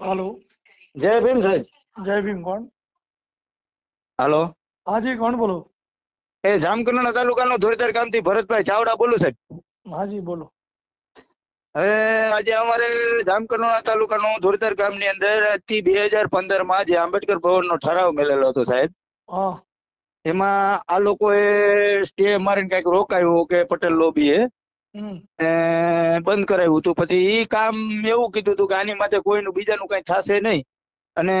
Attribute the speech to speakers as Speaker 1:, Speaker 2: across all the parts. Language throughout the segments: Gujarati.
Speaker 1: हेलो।
Speaker 2: जय भीम साहेब।
Speaker 1: जय भीम कौन?
Speaker 2: હાલો,
Speaker 1: हाँ जी कौन बोलो?
Speaker 2: એ જામકંડોરણા તાલુકાનો ધોઈધર ગામથી ભરતભાઈ ચાવડા બોલું સાહેબ।
Speaker 1: हाँ जी बोलो।
Speaker 2: હવે આજે અમારે જામકંડોરણા તાલુકાનું ધોઈધર ગામની અંદર થી 2015 માં જે આંબેડકર ભવનનો ઠરાવ મેલેલો હતો સાહેબ,
Speaker 1: हाँ
Speaker 2: એમાં આ લોકોએ સ્ટે મારીને કઈક રોકાયું કે પટેલ લોબીએ બંધ કરાવ્યું હતું। પછી ઈ કામ એવું કીધું હતું કે આની માટે કોઈનું બીજાનું કઈ થશે નહીં, અને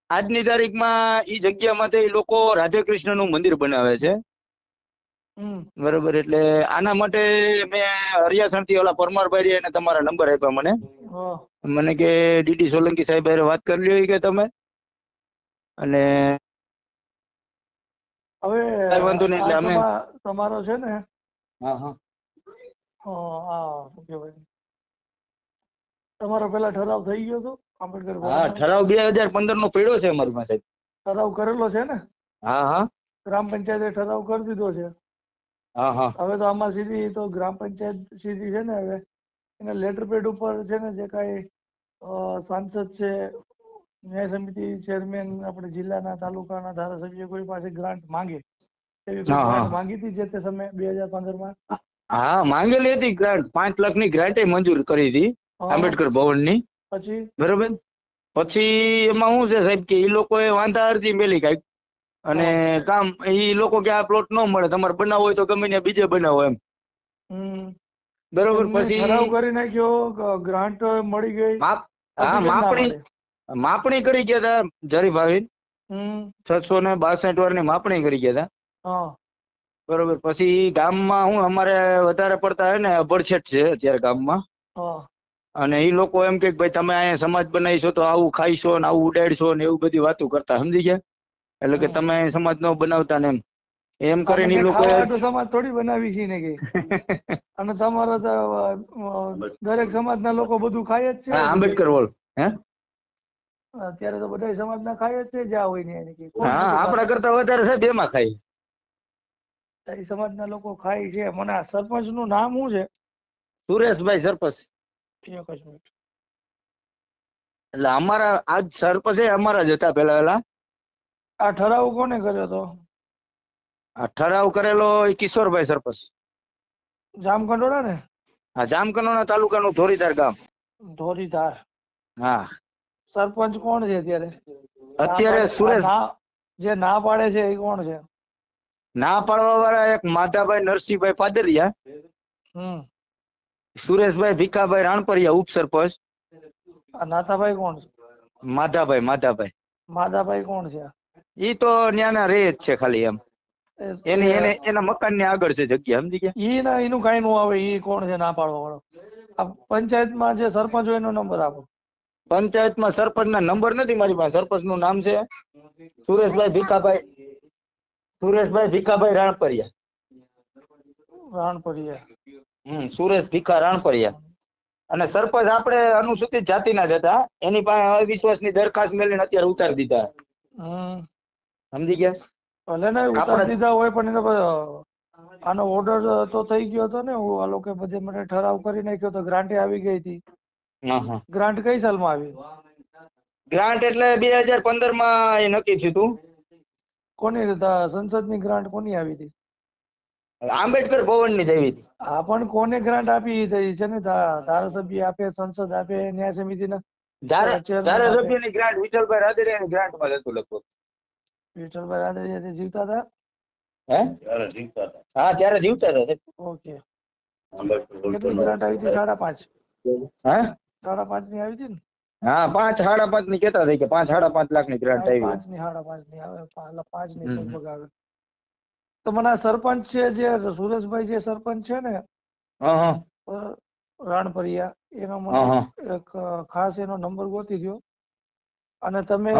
Speaker 2: આજની તારીખમાં ઈ જગ્યામાં ઈ લોકો રાધે કૃષ્ણનું મંદિર બનાવે છે, બરોબર। એટલે આના માટે મેં હરિયાસણથી ઓલા પરમારભાઈ અને તમારા નંબર આપ્યા મને।
Speaker 1: हाँ
Speaker 2: મને કે ડીડી સોલંકી સાહેબ હારે વાત કરી લ્યો કે તમે, અને
Speaker 1: હવે
Speaker 2: કઈ વાંધો નહીં એટલે અમે
Speaker 1: તમારો છે ને
Speaker 2: હા હા
Speaker 1: આ શું કહેવાય, તમારો પેલા ઠરાવ થઈ ગયો હતો આંબેડકર
Speaker 2: હા
Speaker 1: ભવનનો?
Speaker 2: ઠરાવ 2015 નો પડ્યો છે અમારી પાસે।
Speaker 1: ઠરાવ કરેલો છે ને?
Speaker 2: હા હા
Speaker 1: ગ્રામ પંચાયતે ઠરાવ કરી દીધો છે।
Speaker 2: હા હા
Speaker 1: હવે તો આમાં સીધી તો ગ્રામ પંચાયત સીધી છે ને હવે એના લેટર પેડ ઉપર છે ને જે કાંઈ સાંસદ છે, ન્યાય સમિતિ ચેરમેન, આપણે જિલ્લાના તાલુકાના ધારાસભ્ય કોઈ પાસે ગ્રાન્ટ માંગે એવી કોઈ
Speaker 2: હા
Speaker 1: ગ્રાન્ટ
Speaker 2: હા
Speaker 1: માંગી હતી જે તે સમયે 2015 માં?
Speaker 2: હા માંગેલી હતી ગ્રાન્ટ, 5 લાખની ગ્રાન્ટ મંજૂર કરી હતી આંબેડકર ભવનની,
Speaker 1: પછી
Speaker 2: બરોબર। પછી એમાં શું છે સાહેબ કે ઈ લોકોએ વાંધા અરજી મેલી કાંઈક, અને કામ ઈ લોકો કે આ પ્લોટ ન મળે, તમારે બનાવવો હોય તો ગમે ત્યાં બીજે બનાવો એમ, બરોબર।
Speaker 1: એમને
Speaker 2: પછી
Speaker 1: ઠરાવ કરી નાખ્યો, ગ્રાન્ટ મળી ગઈ,
Speaker 2: હા
Speaker 1: પછી કેમ ના મળે?
Speaker 2: માપણી કરી ગયા હતા જરીભાઈ, 662 વારની માપણી કરી ગયા હતા, બરોબર। પછી ગામમાં હું અમારે વધારે પડતા હે ને અભડછેટ છે અત્યારે ગામમાં, અને ઈ લોકો એમ કે ભાઈ તમે અહીંયા સમાજ બનાવીશો તો આવું ખાઈશો ને આવું ઉડાડશો ને એવું બધી વાતો કરતા, સમજી ગયા? એટલે કે તમે સમાજ નો બનાવતા ને એમ કરીને ઈ લોકો
Speaker 1: સમાજ થોડી બનાવી છે ને કે, અને તમારો તો દરેક સમાજના લોકો બધું ખાય જ છે બધું।
Speaker 2: આંબેડકર બોલ હે
Speaker 1: અત્યારે તો બધા સમાજના ખાય જ છે જ્યાં હોય ને એને કે કોણ
Speaker 2: હા
Speaker 1: નથી
Speaker 2: આપણા
Speaker 1: ખાતા?
Speaker 2: કરતા વધારે સાહેબ એમાં ખાય,
Speaker 1: એ સમાજના લોકો ખાય છે। મને આ સરપંચ નું નામ શું છે?
Speaker 2: સુરેશભાઈ સરપંચ।
Speaker 1: એક જ મિનિટ।
Speaker 2: એટલે અમારા આજ સરપંચ અમારા જ હતા પેલા।
Speaker 1: આ ઠરાવ કોને કર્યો હતો?
Speaker 2: આ ઠરાવ કરેલો કિશોરભાઈ સરપંચ,
Speaker 1: જામકંડોળા ને?
Speaker 2: હા જામકંડોરણા તાલુકાનું ધોરીધાર ગામ।
Speaker 1: ધોરીધાર?
Speaker 2: હા।
Speaker 1: સરપંચ કોણ છે અત્યારે?
Speaker 2: અત્યારે સુરેશ,
Speaker 1: જે ના પાડે છે એ કોણ છે?
Speaker 2: ના પાડવા વાળા એક માધાભાઈ નરસિંહભાઈ પાદરિયા, સુરેશભાઈ ભીખાભાઈ રાણપરિયા ઉપસરપંચ,
Speaker 1: નાથાભાઈ કોણ છે?
Speaker 2: માધાભાઈ
Speaker 1: માધાભાઈ કોણ છે?
Speaker 2: ઈ તો ન્યાના રે જ છે ખાલી એમ, એના મકાન ની આગળ છે જગ્યા, સમજી ગયા?
Speaker 1: ઈ ના એનું કઈ નું આવે, ઈ કોણ છે ના પાડવા વાળો? આ પંચાયતમાં જે સરપંચ હોય એનો નંબર આપો।
Speaker 2: પંચાયતમાં સરપંચ ના નંબર નથી મારી પાસે, સરપંચ નું નામ છે સુરેશભાઈ ભીખાભાઈ રાણપરિયા। સુરેશ ભીખા રાણપરિયા। અને સરપંચ આપણે અનુસૂચિત જાતિના જ હતા, એની પાસે અવિશ્વાસની દરખાસ્ત મેળવીને અત્યારે ઉતારી દીધા, સમજી ગયા?
Speaker 1: ભલે ને ઉતારી દીધા હોય પણ એને આનો ઓર્ડર તો થઈ ગયો હતો ને, આ લોકો બધે મને ઠરાવ કરી નાખ્યો તો ગ્રાન્ટ આવી ગઈ હતી। ગ્રાન્ટ કઈ સાલમાં આવી?
Speaker 2: ગ્રાન્ટ એટલે 2015 માં એ નક્કી થયું હતું।
Speaker 1: કોની સંસદની ગ્રાન્ટ કોની આવી હતી?
Speaker 2: આંબેડકર ભવન ની જ આવી હતી।
Speaker 1: હા પણ કોને ગ્રાન્ટ આપી છે ને? ધારાસભ્ય આપે, સંસદ આપે, ન્યાય સમિતિના
Speaker 2: ધારાસભ્યની ગ્રાન્ટ વિઠ્ઠલભાઈ રાદડિયાની ગ્રાન્ટમાં હતું લગભગ।
Speaker 1: વિઠ્ઠલભાઈ રાદડિયા જીવતા હતા?
Speaker 2: હે? હા ત્યારે જીવતા હતા।
Speaker 1: ઓકે। કેટલી ગ્રાન્ટ આવી હતી? 5.5?
Speaker 2: હા
Speaker 1: 5.5 ની આવી હતી ને?
Speaker 2: હા 5 સાડા 5 ની કેતા હતા કે 5 સાડા 5 લાખ ની ગ્રાન્ટ આવી।
Speaker 1: 5 ની સાડા 5 ની આવે, 5 ની લગભગ આવે। તો મને આ સરપંચ છે જે સુરેશભાઈ જે સરપંચ છે ને રાણપરિયા, એનો મને એક ખાસ એનો નંબર ગોતી દો, અને તમે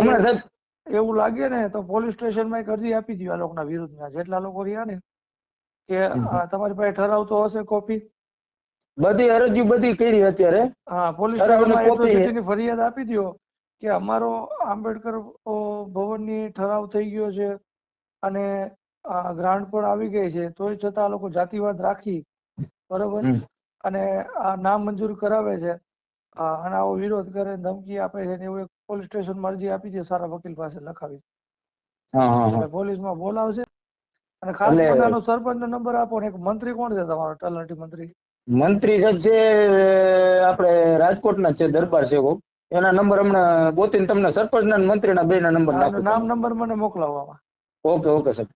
Speaker 1: એવું લાગે ને તો પોલીસ સ્ટેશનમાં એક અરજી આપી દો આ લોકોના વિરુદ્ધમાં, જેટલા લોકો રહ્યા ને કે તમારી પાસે ઠરાવ તો હશે કોપી?
Speaker 2: બધી અરજી બધી કરી અત્યારે।
Speaker 1: હા પોલીસ સ્ટેશનમાં એટ્રોસિટીની ફરિયાદ આપી દો કે અમારો આંબેડકર ભવનની ઠરાવ થઈ ગયો છે અને ગ્રાન્ટ પણ આવી ગઈ છે, તોય છતાં આ લોકો જાતિવાદ રાખી, બરોબર, અને આ નામંજૂર કરાવે છે, હા, અને આવો વિરોધ કરે ધમકી આપે છે એવું એક પોલીસ સ્ટેશનમાં અરજી આપી છે સારા વકીલ પાસે લખાવી. એટલે પોલીસમાં બોલાવશે. અને ખાસ મને આનો સરપંચનો નંબર આપો ને. એક મંત્રી કોણ છે તમારો તલાટી મંત્રી?
Speaker 2: મંત્રી સાહેબ છે આપણે રાજકોટના છે, દરબાર છે કોક. એના નંબર હમણાં ગોતીને તમને સરપંચના મંત્રીના બેના નંબર નાખું.
Speaker 1: નામ નંબર મને મોકલાવો આમાં.
Speaker 2: ઓકે ઓકે સાહેબ.